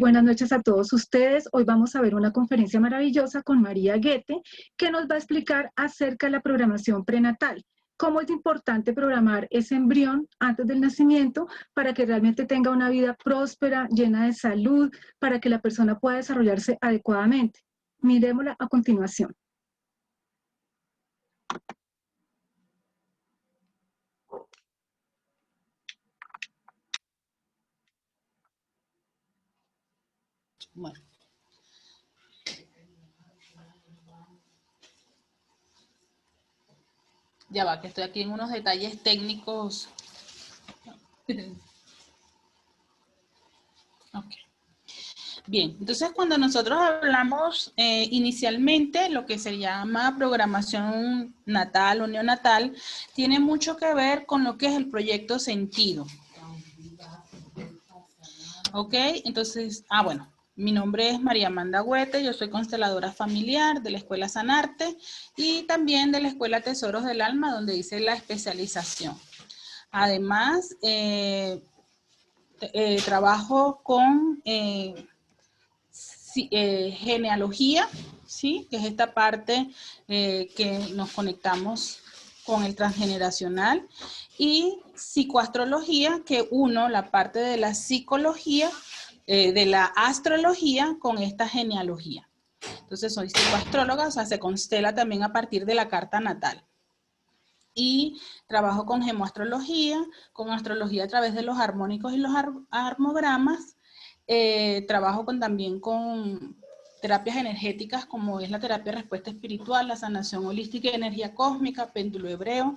buenas noches a todos ustedes. Hoy vamos a ver una conferencia maravillosa con María Goethe, que nos va a explicar acerca de la programación prenatal. Cómo es importante programar ese embrión antes del nacimiento para que realmente tenga una vida próspera, llena de salud, para que la persona pueda desarrollarse adecuadamente. Miremosla a continuación. Bueno. Ya va, que estoy aquí en unos detalles técnicos. Okay. Bien, entonces cuando nosotros hablamos inicialmente lo que se llama programación natal o neonatal, tiene mucho que ver con lo que es el proyecto Sentido. Ok, entonces, bueno, mi nombre es María Amanda Goethe, yo soy consteladora familiar de la Escuela Sanarte y también de la Escuela Tesoros del Alma, donde hice la especialización. Además, trabajo con genealogía, ¿sí? Que es esta parte que nos conectamos con el transgeneracional, y psicoastrología, que uno la parte de la psicología, de la astrología con esta genealogía. Entonces soy psicoastróloga, o sea, se constela también a partir de la carta natal. Y trabajo con gemoastrología, con astrología a través de los armónicos y los armogramas. Trabajo también con terapias energéticas como es la terapia respuesta espiritual, la sanación holística y energía cósmica, péndulo hebreo,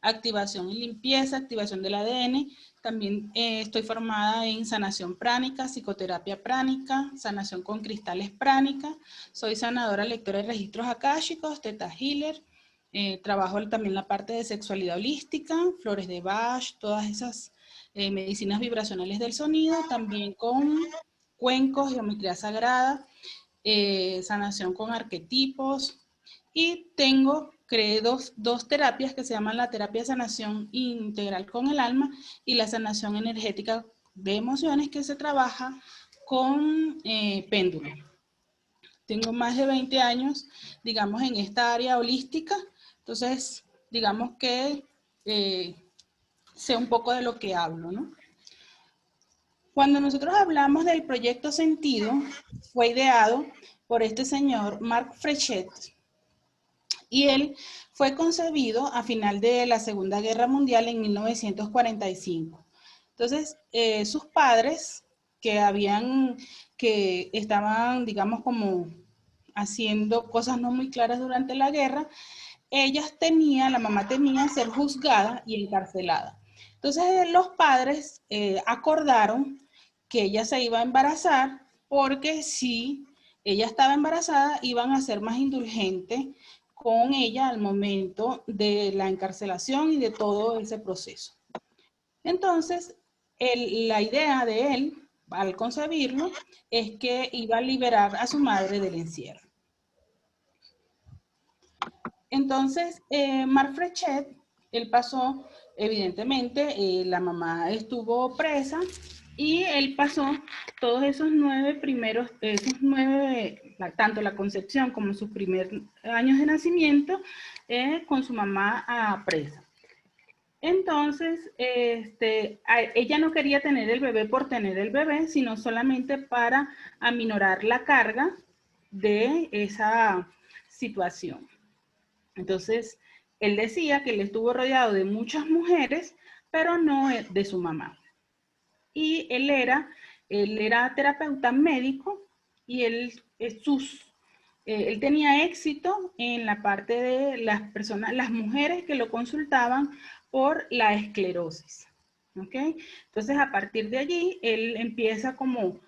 activación y limpieza, activación del ADN. También estoy formada en sanación pránica, psicoterapia pránica, sanación con cristales pránica. Soy sanadora, lectora de registros akáshicos, teta healer. Trabajo también la parte de sexualidad holística, flores de Bach, todas esas medicinas vibracionales del sonido, también con cuencos, geometría sagrada, sanación con arquetipos, y creé dos terapias que se llaman la terapia de sanación integral con el alma y la sanación energética de emociones, que se trabaja con péndulo. Tengo más de 20 años, digamos, en esta área holística, entonces, digamos que sé un poco de lo que hablo, ¿no? Cuando nosotros hablamos del proyecto Sentido, fue ideado por este señor Marc Frechet, y él fue concebido a final de la Segunda Guerra Mundial en 1945. Entonces, sus padres, que estaban, digamos, como haciendo cosas no muy claras durante la guerra, la mamá temía ser juzgada y encarcelada. Entonces los padres acordaron que ella se iba a embarazar, porque si ella estaba embarazada iban a ser más indulgentes con ella al momento de la encarcelación y de todo ese proceso. Entonces, la idea de él, al concebirlo, es que iba a liberar a su madre del encierro. Entonces, Marc Frechet, él pasó, evidentemente, la mamá estuvo presa y él pasó todos esos 9 primeros, tanto la concepción como sus primeros años de nacimiento, con su mamá presa. Entonces, ella no quería tener el bebé por tener el bebé, sino solamente para aminorar la carga de esa situación. Entonces, él decía que él estuvo rodeado de muchas mujeres, pero no de su mamá. Y él era terapeuta médico, y él tenía éxito en la parte de las mujeres que lo consultaban por la esclerosis. ¿Ok? Entonces, a partir de allí, él empieza como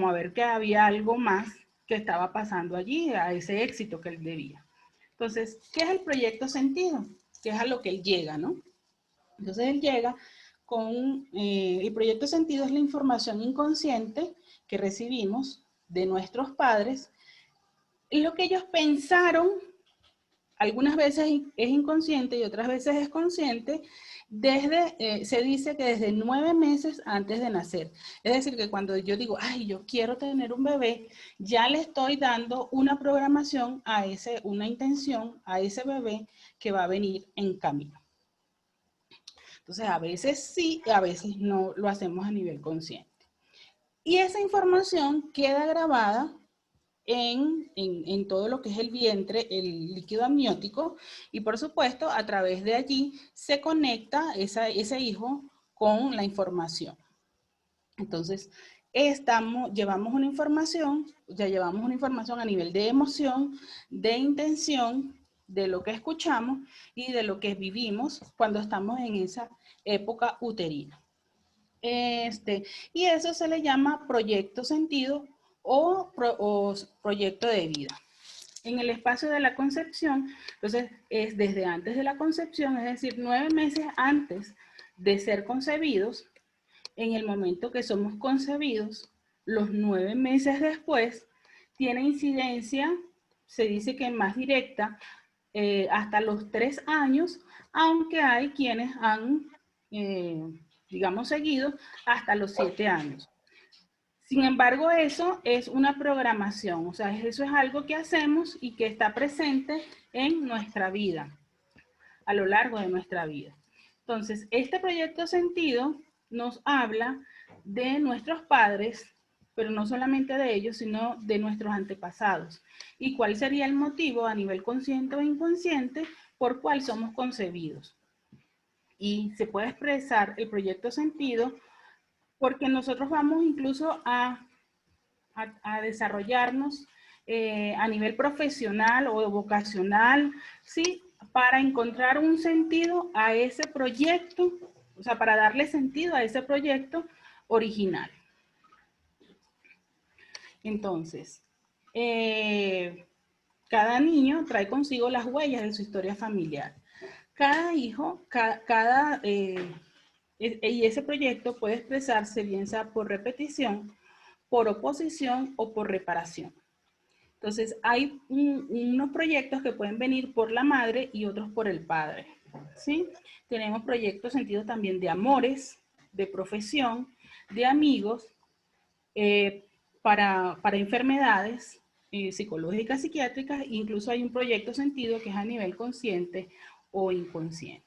a ver que había algo más que estaba pasando allí, a ese éxito que él debía. Entonces, ¿qué es el proyecto Sentido? Que es a lo que él llega, ¿no? Entonces, él llega con, el proyecto Sentido es la información inconsciente que recibimos de nuestros padres, lo que ellos pensaron algunas veces es inconsciente y otras veces es consciente, se dice que desde 9 meses antes de nacer. Es decir, que cuando yo digo, ay, yo quiero tener un bebé, ya le estoy dando una programación una intención a ese bebé que va a venir en camino. Entonces, a veces sí, a veces no lo hacemos a nivel consciente. Y esa información queda grabada en todo lo que es el vientre, el líquido amniótico, y por supuesto, a través de allí se conecta ese hijo con la información. Entonces, llevamos una información a nivel de emoción, de intención, de lo que escuchamos y de lo que vivimos cuando estamos en esa época uterina. Y eso se le llama proyecto sentido o proyecto de vida. En el espacio de la concepción, entonces es desde antes de la concepción, es decir, 9 meses antes de ser concebidos, en el momento que somos concebidos, los 9 meses después, tiene incidencia, se dice que más directa, hasta los 3 años, aunque hay quienes han, digamos, seguido hasta los 7 años. Sin embargo, eso es una programación, o sea, eso es algo que hacemos y que está presente en nuestra vida, a lo largo de nuestra vida. Entonces, este proyecto sentido nos habla de nuestros padres, pero no solamente de ellos, sino de nuestros antepasados. ¿Y cuál sería el motivo a nivel consciente o inconsciente por cuál somos concebidos? Y se puede expresar el proyecto sentido porque nosotros vamos incluso a desarrollarnos a nivel profesional o vocacional, ¿sí? Para encontrar un sentido a ese proyecto, o sea, para darle sentido a ese proyecto original. Entonces, cada niño trae consigo las huellas de su historia familiar. Cada hijo, y ese proyecto puede expresarse bien sea por repetición, por oposición o por reparación. Entonces, hay unos proyectos que pueden venir por la madre y otros por el padre, ¿sí? Tenemos proyectos sentidos también de amores, de profesión, de amigos, para enfermedades psicológicas, psiquiátricas, incluso hay un proyecto sentido que es a nivel consciente o inconsciente.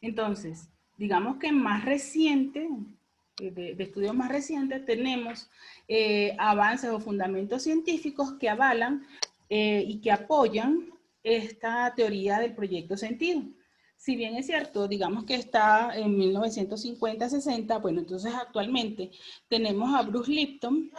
Entonces, digamos que más reciente, de estudios más recientes, tenemos avances o fundamentos científicos que avalan y que apoyan esta teoría del proyecto sentido. Si bien es cierto, digamos que está en 1950-60, bueno, entonces actualmente tenemos a Bruce Lipton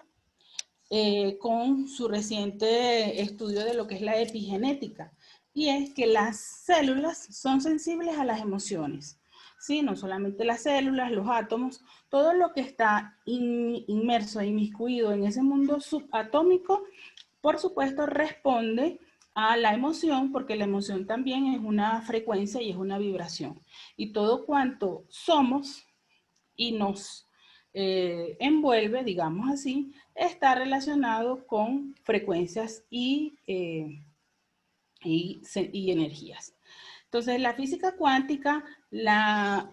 con su reciente estudio de lo que es la epigenética, y es que las células son sensibles a las emociones. Sí, no solamente las células, los átomos, todo lo que está inmerso e inmiscuido en ese mundo subatómico, por supuesto, responde a la emoción, porque la emoción también es una frecuencia y es una vibración. Y todo cuanto somos y nos envuelve, digamos así, está relacionado con frecuencias y energías. Entonces, la física cuántica, a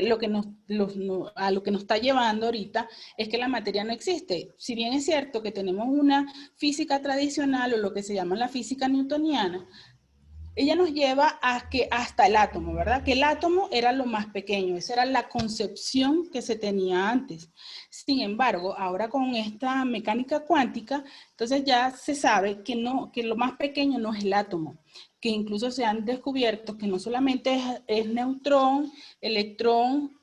lo que nos está llevando ahorita es que la materia no existe. Si bien es cierto que tenemos una física tradicional o lo que se llama la física newtoniana, ella nos lleva hasta el átomo, ¿verdad? Que el átomo era lo más pequeño, esa era la concepción que se tenía antes. Sin embargo, ahora con esta mecánica cuántica, entonces ya se sabe que lo más pequeño no es el átomo, que incluso se han descubierto que no solamente es neutrón, electrón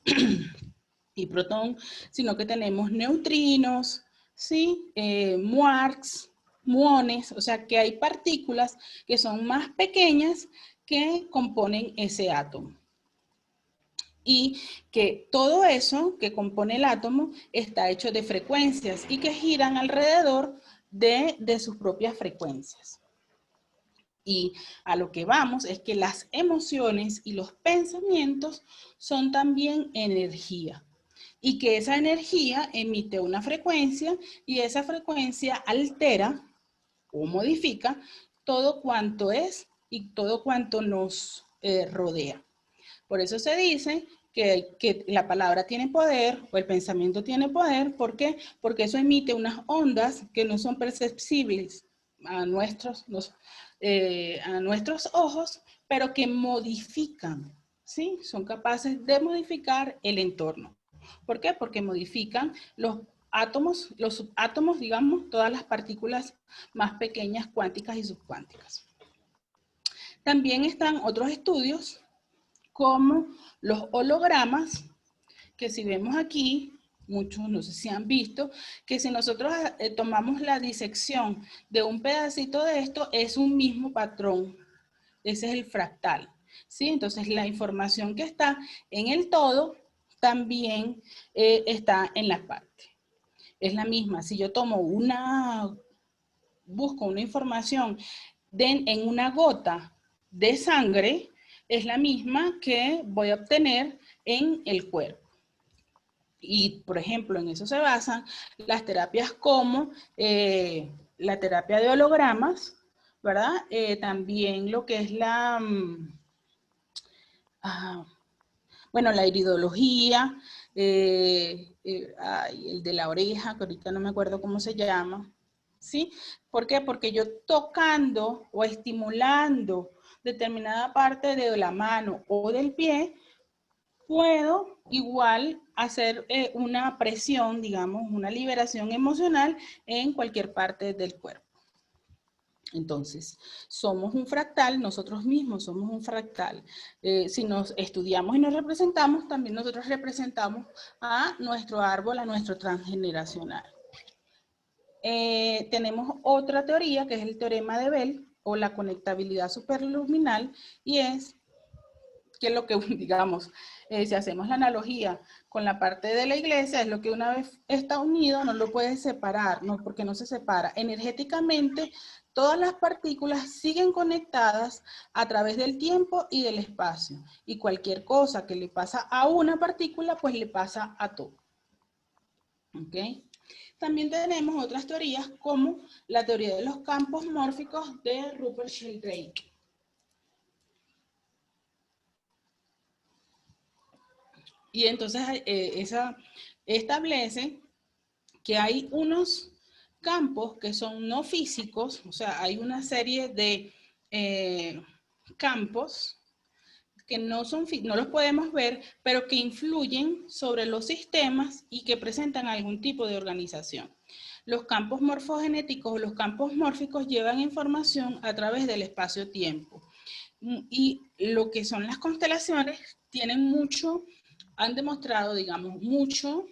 y protón, sino que tenemos neutrinos, ¿sí? Quarks, muones, o sea que hay partículas que son más pequeñas que componen ese átomo. Y que todo eso que compone el átomo está hecho de frecuencias y que giran alrededor de sus propias frecuencias. Y a lo que vamos es que las emociones y los pensamientos son también energía. Y que esa energía emite una frecuencia y esa frecuencia altera o modifica todo cuanto es y todo cuanto nos rodea. Por eso se dice que la palabra tiene poder o el pensamiento tiene poder. ¿Por qué? Porque eso emite unas ondas que no son perceptibles a nuestros ojos, pero que modifican, ¿sí? Son capaces de modificar el entorno. ¿Por qué? Porque modifican los subátomos, digamos, todas las partículas más pequeñas, cuánticas y subcuánticas. También están otros estudios como los hologramas, que si vemos aquí, muchos no sé si han visto, que si nosotros tomamos la disección de un pedacito de esto, es un mismo patrón. Ese es el fractal, ¿sí? Entonces la información que está en el todo también está en la parte. Es la misma. Si yo tomo busco una información en una gota de sangre, es la misma que voy a obtener en el cuerpo. Y, por ejemplo, en eso se basan las terapias como la terapia de hologramas, ¿verdad? También lo que es la iridología, el de la oreja, que ahorita no me acuerdo cómo se llama, ¿sí? ¿Por qué? Porque yo tocando o estimulando determinada parte de la mano o del pie, puedo igual hacer una presión, digamos, una liberación emocional en cualquier parte del cuerpo. Entonces, somos un fractal, nosotros mismos somos un fractal. Si nos estudiamos y nos representamos, también nosotros representamos a nuestro árbol, a nuestro transgeneracional. Tenemos otra teoría que es el teorema de Bell o la conectabilidad superluminal, y es que lo que, digamos, si hacemos la analogía con la parte de la iglesia, es lo que una vez está unido, no lo puedes separar, no, porque no se separa. Energéticamente, todas las partículas siguen conectadas a través del tiempo y del espacio. Y cualquier cosa que le pasa a una partícula, pues le pasa a todo. ¿Ok? También tenemos otras teorías como la teoría de los campos mórficos de Rupert Sheldrake. Y entonces esa establece que hay unos campos que son no físicos, o sea, hay una serie de campos que no los podemos ver, pero que influyen sobre los sistemas y que presentan algún tipo de organización. Los campos morfogenéticos o los campos mórficos llevan información a través del espacio-tiempo. Y lo que son las constelaciones han demostrado, digamos, mucho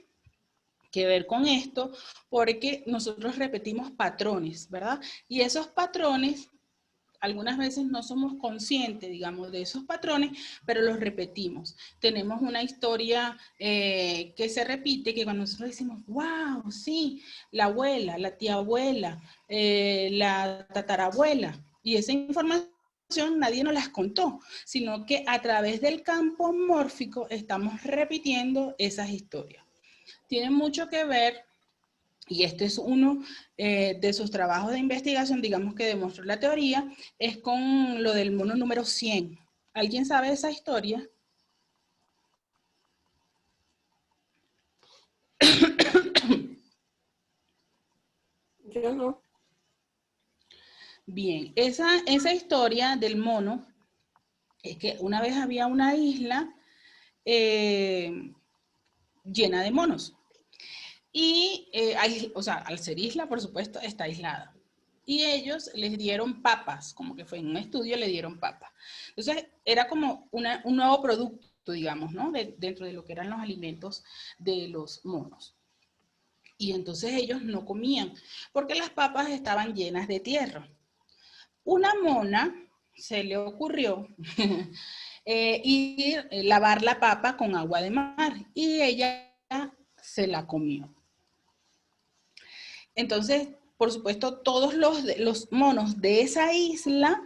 que ver con esto, porque nosotros repetimos patrones, ¿verdad? Y esos patrones, algunas veces no somos conscientes, digamos, de esos patrones, pero los repetimos. Tenemos una historia que se repite, que cuando nosotros decimos, wow, sí, la abuela, la tía abuela, la tatarabuela, y esa información nadie nos las contó, sino que a través del campo mórfico estamos repitiendo esas historias. Tiene mucho que ver, y este es uno de sus trabajos de investigación, digamos que demostró la teoría, es con lo del mono número 100. ¿Alguien sabe esa historia? Yo no. Bien, esa historia del mono es que una vez había una isla llena de monos. Y, o sea, al ser isla, por supuesto, está aislada. Y ellos les dieron papas, como que fue en un estudio, le dieron papas. Entonces, era como un nuevo producto, digamos, ¿no? Dentro de lo que eran los alimentos de los monos. Y entonces ellos no comían, porque las papas estaban llenas de tierra. Una mona se le ocurrió lavar la papa con agua de mar, y ella se la comió. Entonces, por supuesto, todos los monos de esa isla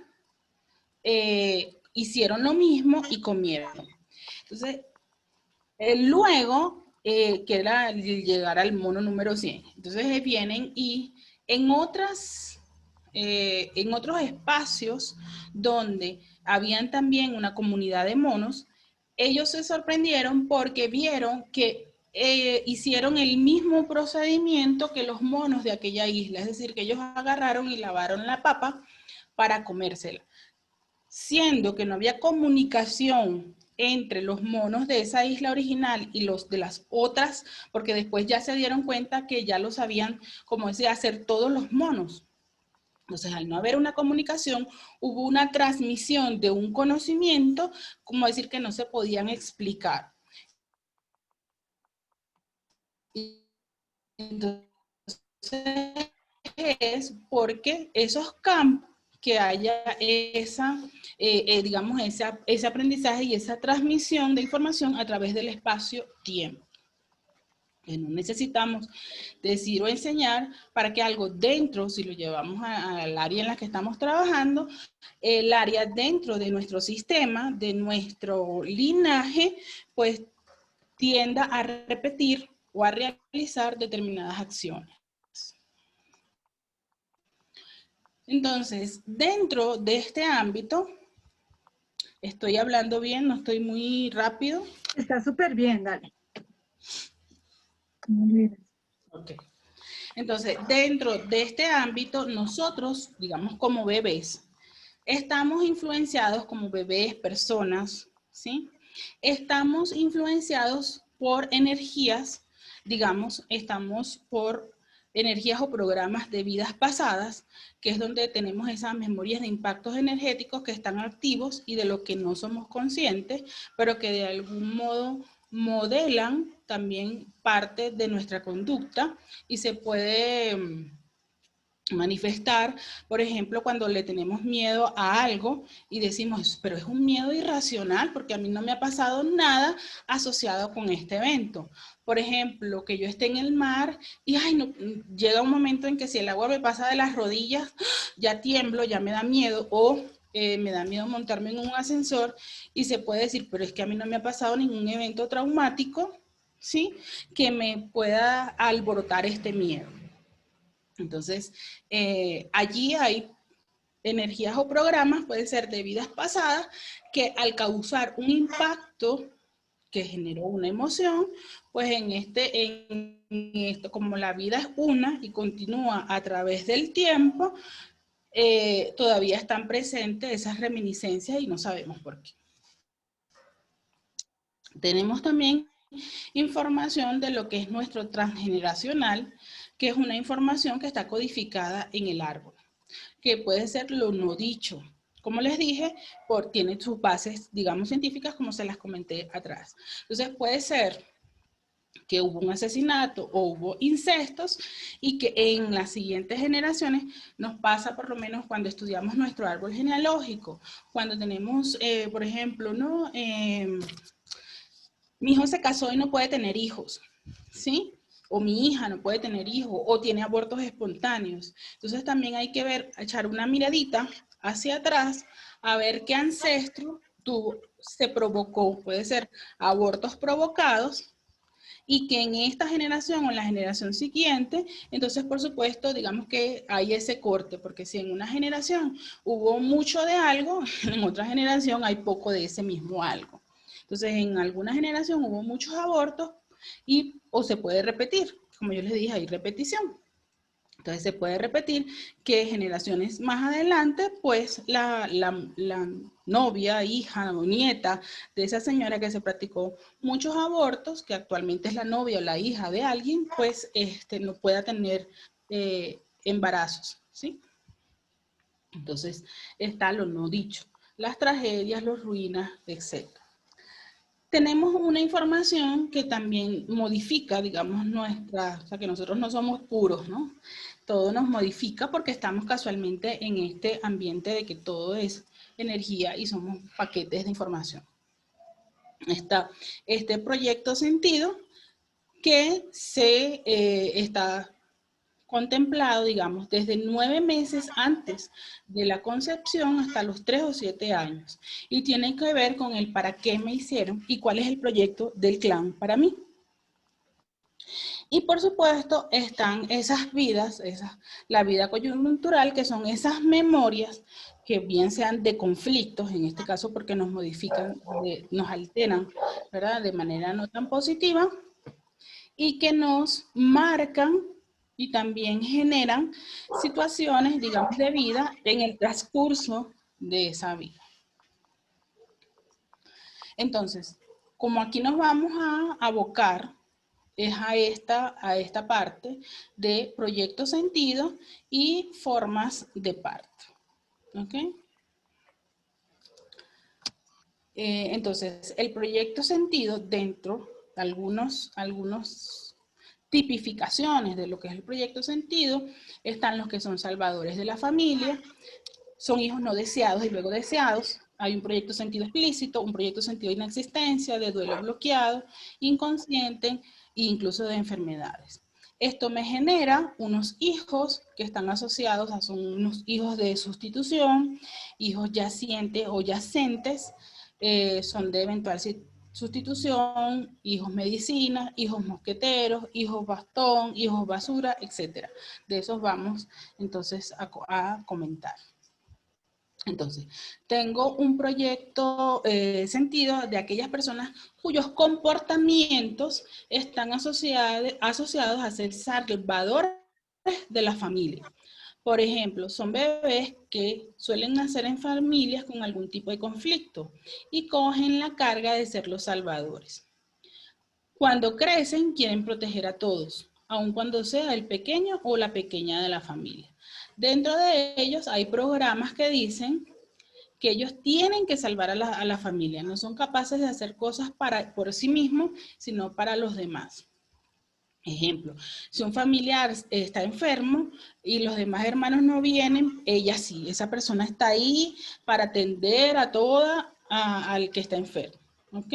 hicieron lo mismo y comieron. Entonces, luego, que era llegar al mono número 100. Entonces, vienen y en otras en otros espacios donde habían también una comunidad de monos, ellos se sorprendieron porque vieron que hicieron el mismo procedimiento que los monos de aquella isla, es decir, que ellos agarraron y lavaron la papa para comérsela. Siendo que no había comunicación entre los monos de esa isla original y los de las otras, porque después ya se dieron cuenta que ya lo sabían, como decía, hacer todos los monos. Entonces, al no haber una comunicación, hubo una transmisión de un conocimiento, como decir que no se podían explicar. Entonces, es porque esos campos, que haya esa, digamos, ese aprendizaje y esa transmisión de información a través del espacio-tiempo. No necesitamos decir o enseñar para que algo dentro, si lo llevamos al área en la que estamos trabajando, el área dentro de nuestro sistema, de nuestro linaje, pues tienda a repetir o a realizar determinadas acciones. Entonces, dentro de este ámbito, estoy hablando bien, no estoy muy rápido. Está súper bien, dale. Ok. Entonces, dentro de este ámbito, nosotros, digamos como bebés, estamos influenciados como bebés, personas, ¿sí? Estamos influenciados por energías, digamos, estamos por energías o programas de vidas pasadas, que es donde tenemos esas memorias de impactos energéticos que están activos y de lo que no somos conscientes, pero que de algún modo modelan también parte de nuestra conducta y se puede manifestar, por ejemplo, cuando le tenemos miedo a algo y decimos, pero es un miedo irracional porque a mí no me ha pasado nada asociado con este evento. Por ejemplo, que yo esté en el mar y ay, no, llega un momento en que si el agua me pasa de las rodillas, ya tiemblo, ya me da miedo, o me da miedo montarme en un ascensor y se puede decir, pero es que a mí no me ha pasado ningún evento traumático, ¿sí? Que me pueda alborotar este miedo. Entonces, allí hay energías o programas, puede ser de vidas pasadas, que al causar un impacto que generó una emoción, pues en esto, como la vida es una y continúa a través del tiempo, todavía están presentes esas reminiscencias y no sabemos por qué. Tenemos también información de lo que es nuestro transgeneracional, que es una información que está codificada en el árbol, que puede ser lo no dicho. Como les dije, tiene sus bases, digamos, científicas, como se las comenté atrás. Entonces, puede ser que hubo un asesinato o hubo incestos y que en las siguientes generaciones nos pasa por lo menos cuando estudiamos nuestro árbol genealógico, cuando tenemos, por ejemplo, ¿no? Mi hijo se casó y no puede tener hijos, ¿sí? O mi hija no puede tener hijos, o tiene abortos espontáneos. Entonces también hay que ver, echar una miradita hacia atrás, a ver qué ancestro se provocó, puede ser abortos provocados, y que en esta generación o en la generación siguiente, entonces por supuesto, digamos que hay ese corte, porque si en una generación hubo mucho de algo, en otra generación hay poco de ese mismo algo. Entonces, en alguna generación hubo muchos abortos o se puede repetir. Como yo les dije, hay repetición. Entonces, se puede repetir que generaciones más adelante, pues la novia, hija o nieta de esa señora que se practicó muchos abortos, que actualmente es la novia o la hija de alguien, pues no pueda tener embarazos, ¿sí? Entonces, está lo no dicho, las tragedias, las ruinas, etc. Tenemos una información que también modifica, digamos, o sea, que nosotros no somos puros, ¿no? Todo nos modifica porque estamos casualmente en este ambiente de que todo es energía y somos paquetes de información. Está este proyecto sentido que está contemplado, digamos, desde 9 meses antes de la concepción hasta los 3 o 7 años. Y tiene que ver con el para qué me hicieron y cuál es el proyecto del clan para mí. Y por supuesto están esas vidas, la vida coyuntural, que son esas memorias que bien sean de conflictos, en este caso porque nos modifican, nos alteran, ¿verdad? De manera no tan positiva, y que nos marcan y también generan situaciones, digamos, de vida en el transcurso de esa vida. Entonces, como aquí nos vamos a abocar es a esta parte de proyecto sentido y formas de parto. ¿Ok? Entonces, el proyecto sentido dentro de algunos tipificaciones de lo que es el proyecto sentido, están los que son salvadores de la familia, son hijos no deseados y luego deseados. Hay un proyecto sentido explícito, un proyecto sentido de inexistencia, de duelo bloqueado, inconsciente e incluso de enfermedades. Esto me genera unos hijos que están asociados a son unos hijos de sustitución, hijos yacientes o yacentes, son de eventual sustitución, hijos medicina, hijos mosqueteros, hijos bastón, hijos basura, etc. De esos vamos entonces a comentar. Entonces, tengo un proyecto sentido de aquellas personas cuyos comportamientos están asociados a ser salvadores de la familia. Por ejemplo, son bebés que suelen nacer en familias con algún tipo de conflicto y cogen la carga de ser los salvadores. Cuando crecen, quieren proteger a todos, aun cuando sea el pequeño o la pequeña de la familia. Dentro de ellos hay programas que dicen que ellos tienen que salvar a la familia, no son capaces de hacer cosas por sí mismos, sino para los demás. Ejemplo, si un familiar está enfermo y los demás hermanos no vienen, ella sí, esa persona está ahí para atender a al que está enfermo, ¿ok?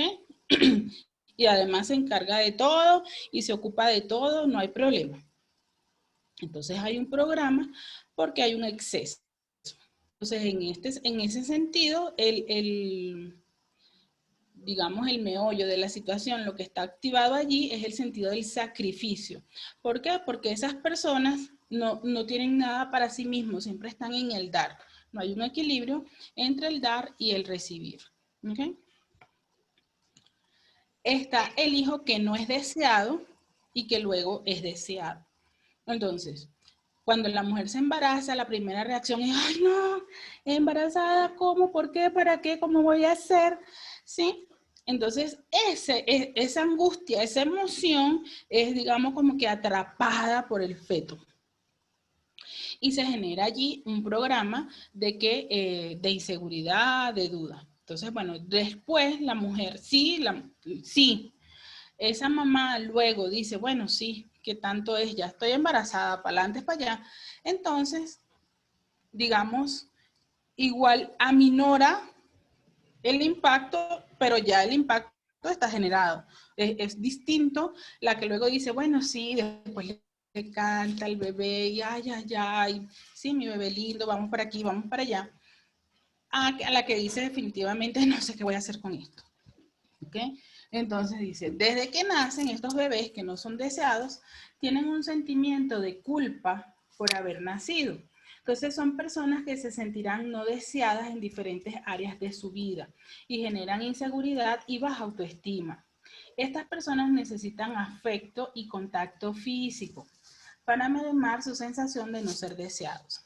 Y además se encarga de todo y se ocupa de todo, no hay problema. Entonces hay un programa porque hay un exceso. Entonces, en ese sentido, digamos, el meollo de la situación, lo que está activado allí es el sentido del sacrificio. ¿Por qué? Porque esas personas no tienen nada para sí mismos, siempre están en el dar. No hay un equilibrio entre el dar y el recibir. ¿Okay? Está el hijo que no es deseado y que luego es deseado. Entonces, cuando la mujer se embaraza, la primera reacción es, ¡ay no! ¿Embarazada? ¿Cómo? ¿Por qué? ¿Para qué? ¿Cómo voy a hacer? ¿Sí? Entonces, esa angustia, esa emoción es, digamos, como que atrapada por el feto. Y se genera allí un programa de inseguridad, de duda. Entonces, bueno, después la mujer, sí, esa mamá luego dice, bueno, sí, ¿qué tanto es? Ya estoy embarazada, para adelante, para allá. Entonces, digamos, igual aminora el impacto, pero ya el impacto está generado. Es distinto la que luego dice, bueno, sí, después le canta al bebé y ay, sí, mi bebé lindo, vamos para aquí, vamos para allá. A la que dice definitivamente, no sé qué voy a hacer con esto. ¿Ok? Entonces dice, desde que nacen estos bebés que no son deseados, tienen un sentimiento de culpa por haber nacido. Entonces son personas que se sentirán no deseadas en diferentes áreas de su vida y generan inseguridad y baja autoestima. Estas personas necesitan afecto y contacto físico para mermar su sensación de no ser deseados.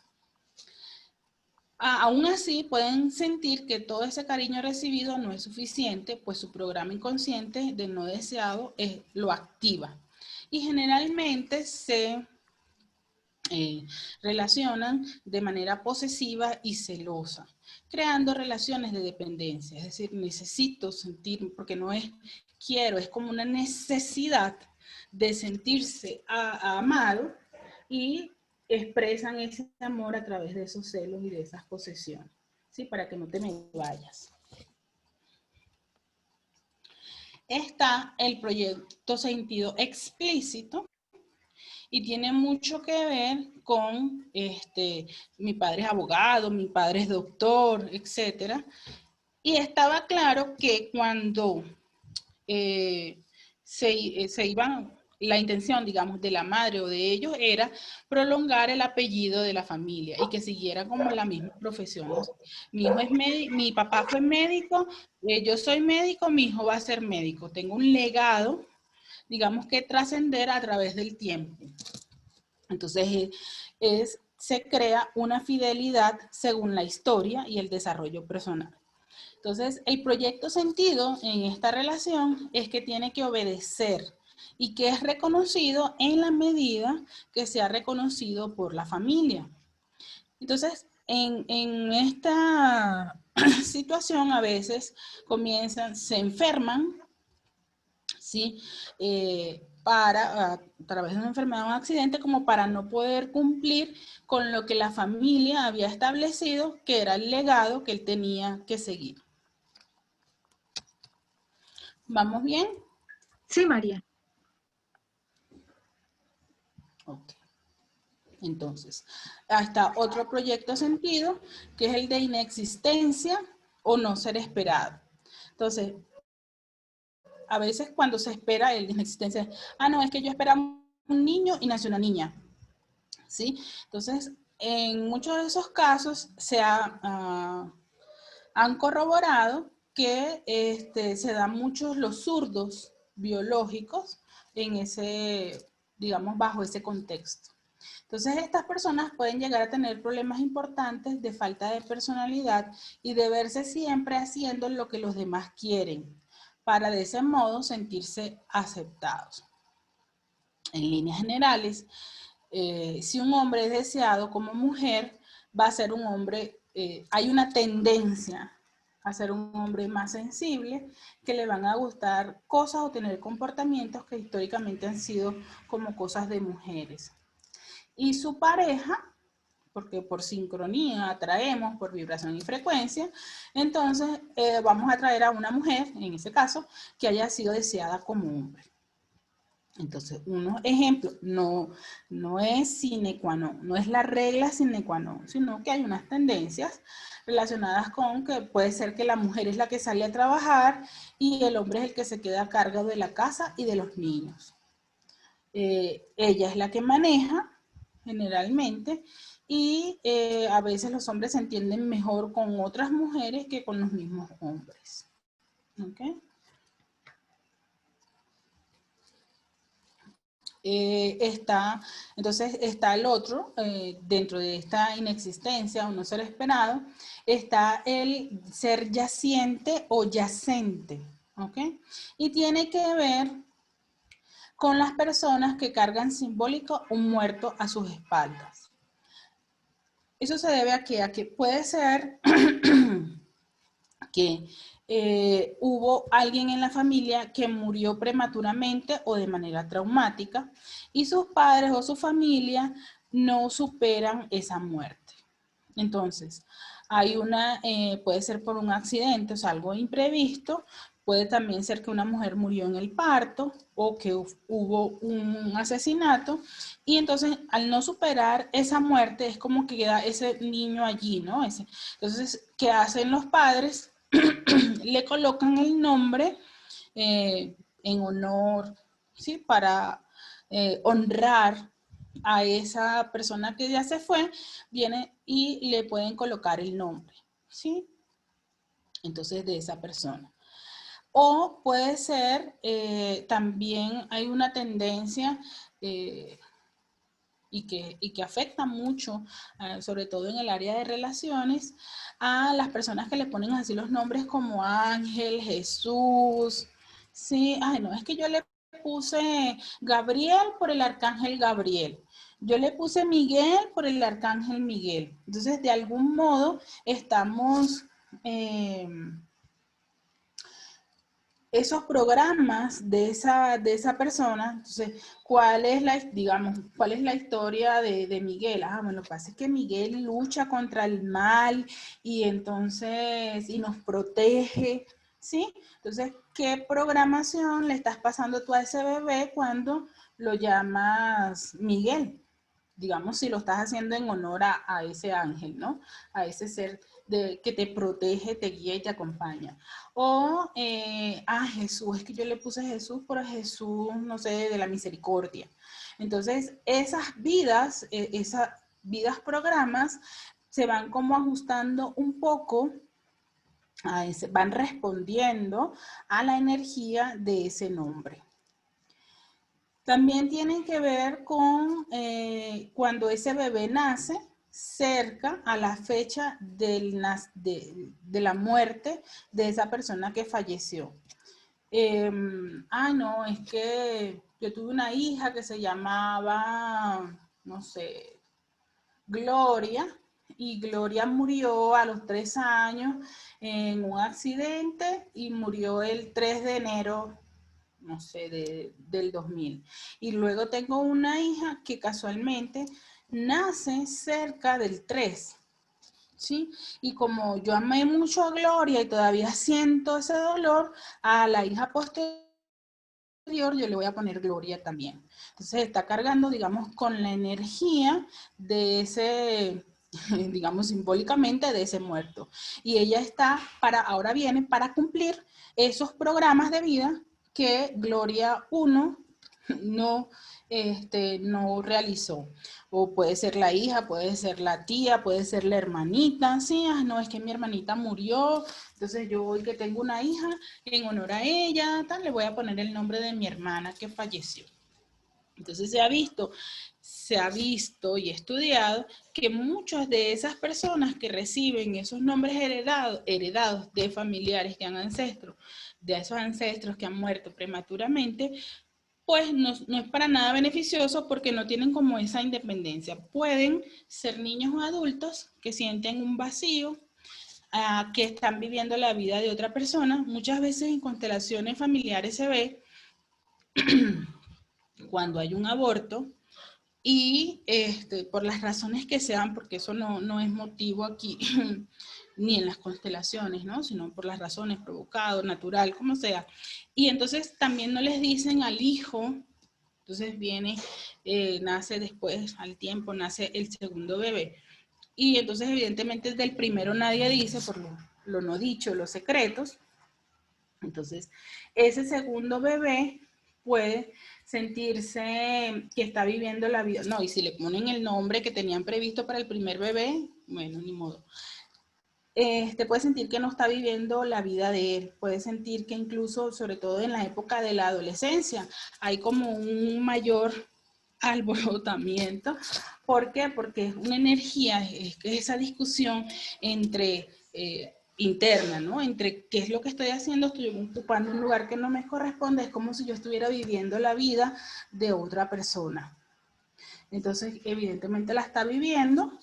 Aún así, pueden sentir que todo ese cariño recibido no es suficiente, pues su programa inconsciente de no deseado lo activa. Y generalmente se relacionan de manera posesiva y celosa, creando relaciones de dependencia. Es decir, necesito sentir, porque no es quiero, es como una necesidad de sentirse amado y expresan ese amor a través de esos celos y de esas posesiones, ¿sí? Para que no te me vayas. Está el proyecto sentido explícito y tiene mucho que ver con mi padre es abogado, mi padre es doctor, etc. Y estaba claro que cuando se iban la intención, digamos, de la madre o de ellos era prolongar el apellido de la familia y que siguiera como la misma profesión, ¿no? Mi hijo es mi papá fue médico, yo soy médico, mi hijo va a ser médico. Tengo un legado, digamos, que trascender a través del tiempo. Entonces, se crea una fidelidad según la historia y el desarrollo personal. Entonces, el proyecto sentido en esta relación es que tiene que obedecer y que es reconocido en la medida que sea reconocido por la familia. Entonces, en esta situación a veces se enferman, ¿sí? A través de una enfermedad o un accidente, como para no poder cumplir con lo que la familia había establecido, que era el legado que él tenía que seguir. ¿Vamos bien? Sí, María. Ok. Entonces, hasta otro proyecto sentido, que es el de inexistencia o no ser esperado. Entonces, a veces cuando se espera el de inexistencia, no, es que yo esperaba un niño y nació una niña. ¿Sí? Entonces, en muchos de esos casos han corroborado que se dan muchos los zurdos biológicos en ese, digamos, bajo ese contexto. Entonces, estas personas pueden llegar a tener problemas importantes de falta de personalidad y de verse siempre haciendo lo que los demás quieren, para de ese modo sentirse aceptados. En líneas generales, si un hombre es deseado como mujer, va a ser un hombre, hay una tendencia a ser un hombre más sensible, que le van a gustar cosas o tener comportamientos que históricamente han sido como cosas de mujeres. Y su pareja, porque por sincronía atraemos por vibración y frecuencia, entonces vamos a atraer a una mujer, en ese caso, que haya sido deseada como hombre. Entonces, unos ejemplos, no es sine qua non, no es la regla sine qua non, sino que hay unas tendencias relacionadas con que puede ser que la mujer es la que sale a trabajar y el hombre es el que se queda a cargo de la casa y de los niños. Ella es la que maneja, generalmente, y a veces los hombres se entienden mejor con otras mujeres que con los mismos hombres. ¿Ok? Entonces está el otro, dentro de esta inexistencia o no ser esperado, está el ser yaciente o yacente, ¿ok? Y tiene que ver con las personas que cargan simbólico un muerto a sus espaldas. Eso se debe a que puede ser que hubo alguien en la familia que murió prematuramente o de manera traumática y sus padres o su familia no superan esa muerte. Entonces, puede ser por un accidente, o sea, algo imprevisto, puede también ser que una mujer murió en el parto o que hubo un asesinato y entonces al no superar esa muerte es como que queda ese niño allí, ¿no? Entonces, ¿qué hacen los padres? Le colocan el nombre en honor, ¿sí? Para honrar a esa persona que ya se fue, viene y le pueden colocar el nombre, ¿sí? Entonces, de esa persona. O puede ser, también hay una tendencia y que afecta mucho, sobre todo en el área de relaciones, a las personas que le ponen así los nombres como Ángel, Jesús, sí, no, es que yo le puse Gabriel por el arcángel Gabriel. Yo le puse Miguel por el arcángel Miguel. Entonces, de algún modo, estamos... esos programas de esa persona, entonces, ¿cuál es la historia de Miguel? Bueno, lo que pasa es que Miguel lucha contra el mal y entonces, y nos protege, ¿sí? Entonces, ¿qué programación le estás pasando tú a ese bebé cuando lo llamas Miguel? digamos, si lo estás haciendo en honor a ese ángel, ¿no? A ese ser que te protege, te guía y te acompaña. O a Jesús, es que yo le puse Jesús por Jesús, no sé, de la misericordia. Entonces, esas vidas programas, se van como ajustando un poco, van respondiendo a la energía de ese nombre. También tienen que ver con cuando ese bebé nace, cerca a la fecha de la muerte de esa persona que falleció. No, es que yo tuve una hija que se llamaba, no sé, Gloria, y Gloria murió a los 3 años en un accidente y murió el 3 de enero, no sé, del 2000. Y luego tengo una hija que casualmente nace cerca del 3, ¿sí? Y como yo amé mucho a Gloria y todavía siento ese dolor, a la hija posterior yo le voy a poner Gloria también. Entonces está cargando, digamos, con la energía de ese, digamos, simbólicamente de ese muerto. Y ella está ahora viene para cumplir esos programas de vida que Gloria 1 no realizó. O puede ser la hija, puede ser la tía, puede ser la hermanita. Sí, no, es que mi hermanita murió, entonces yo hoy que tengo una hija, en honor a ella, le voy a poner el nombre de mi hermana que falleció. Entonces se ha visto y estudiado que muchas de esas personas que reciben esos nombres heredados de familiares que han de esos ancestros que han muerto prematuramente, pues no es para nada beneficioso porque no tienen como esa independencia. Pueden ser niños o adultos que sienten un vacío, que están viviendo la vida de otra persona. Muchas veces en constelaciones familiares se ve cuando hay un aborto y por las razones que sean, porque eso no es motivo aquí, ni en las constelaciones, ¿no? Sino por las razones, provocado, natural, como sea. Y entonces también no les dicen al hijo. Entonces nace después, al tiempo, nace el segundo bebé. Y entonces evidentemente del primero nadie dice, por lo no dicho, los secretos. Entonces ese segundo bebé puede sentirse que está viviendo la vida. No, y si le ponen el nombre que tenían previsto para el primer bebé, bueno, ni modo. Puede sentir que no está viviendo la vida de él, puede sentir que incluso, sobre todo en la época de la adolescencia, hay como un mayor alborotamiento. ¿Por qué? Porque es una energía, es esa discusión entre interna, ¿no? Entre qué es lo que estoy haciendo, estoy ocupando un lugar que no me corresponde, es como si yo estuviera viviendo la vida de otra persona. Entonces, evidentemente la está viviendo,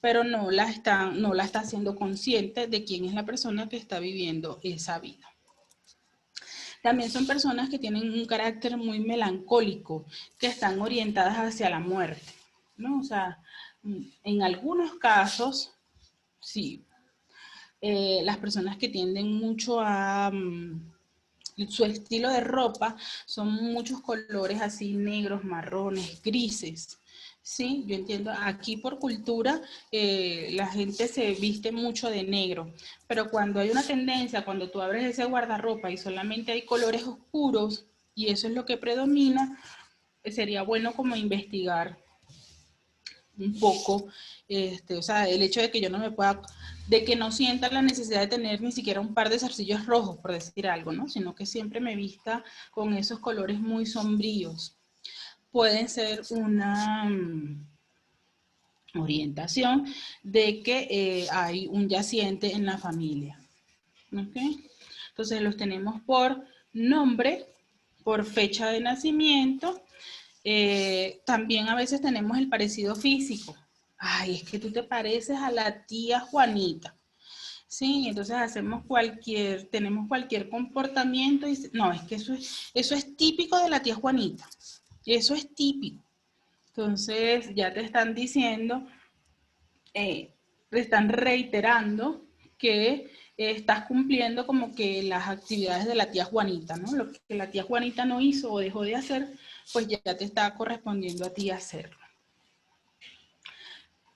pero no la está haciendo consciente de quién es la persona que está viviendo esa vida. También son personas que tienen un carácter muy melancólico, que están orientadas hacia la muerte, ¿no? O sea, en algunos casos, sí, las personas que tienden mucho a... su estilo de ropa son muchos colores así negros, marrones, grises. Sí, yo entiendo, aquí por cultura la gente se viste mucho de negro, pero cuando hay una tendencia, cuando tú abres ese guardarropa y solamente hay colores oscuros y eso es lo que predomina, sería bueno como investigar un poco, o sea, el hecho de que yo no me pueda, de que no sienta la necesidad de tener ni siquiera un par de zarcillos rojos, por decir algo, ¿no? Sino que siempre me vista con esos colores muy sombríos. Pueden ser una orientación de que hay un yaciente en la familia. ¿Ok? Entonces los tenemos por nombre, por fecha de nacimiento. También a veces tenemos el parecido físico. Ay, es que tú te pareces a la tía Juanita. Sí, entonces tenemos cualquier comportamiento y no, es que eso es típico de la tía Juanita. Eso es típico. Entonces ya te están diciendo, te están reiterando que estás cumpliendo como que las actividades de la tía Juanita, ¿no? Lo que la tía Juanita no hizo o dejó de hacer, pues ya te está correspondiendo a ti hacerlo.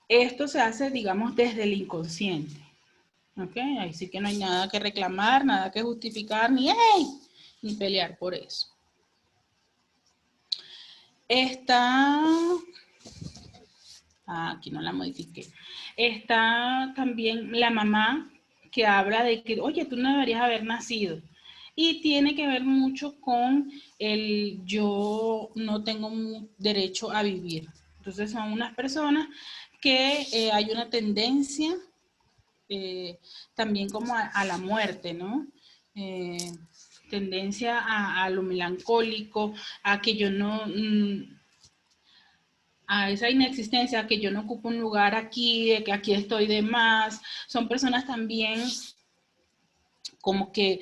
Esto se hace, digamos, desde el inconsciente. ¿Ok? Ahí sí que no hay nada que reclamar, nada que justificar, ni ¡hey! Ni pelear por eso. Aquí no la modifiqué. Está también la mamá que habla de que, oye, tú no deberías haber nacido. Y tiene que ver mucho con el yo no tengo derecho a vivir. Entonces son unas personas que hay una tendencia también como a la muerte, ¿no? Tendencia a lo melancólico, a que yo no, a esa inexistencia, a que yo no ocupo un lugar aquí, de que aquí estoy de más. Son personas también como que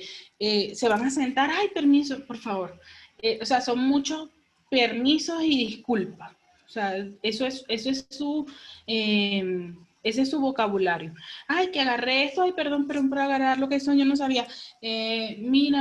se van a sentar, ay, permiso, por favor. O sea, son muchos permisos y disculpas. O sea, ese es su vocabulario. Ay, que agarré esto, ay, perdón por agarrar lo que eso yo no sabía. Mira,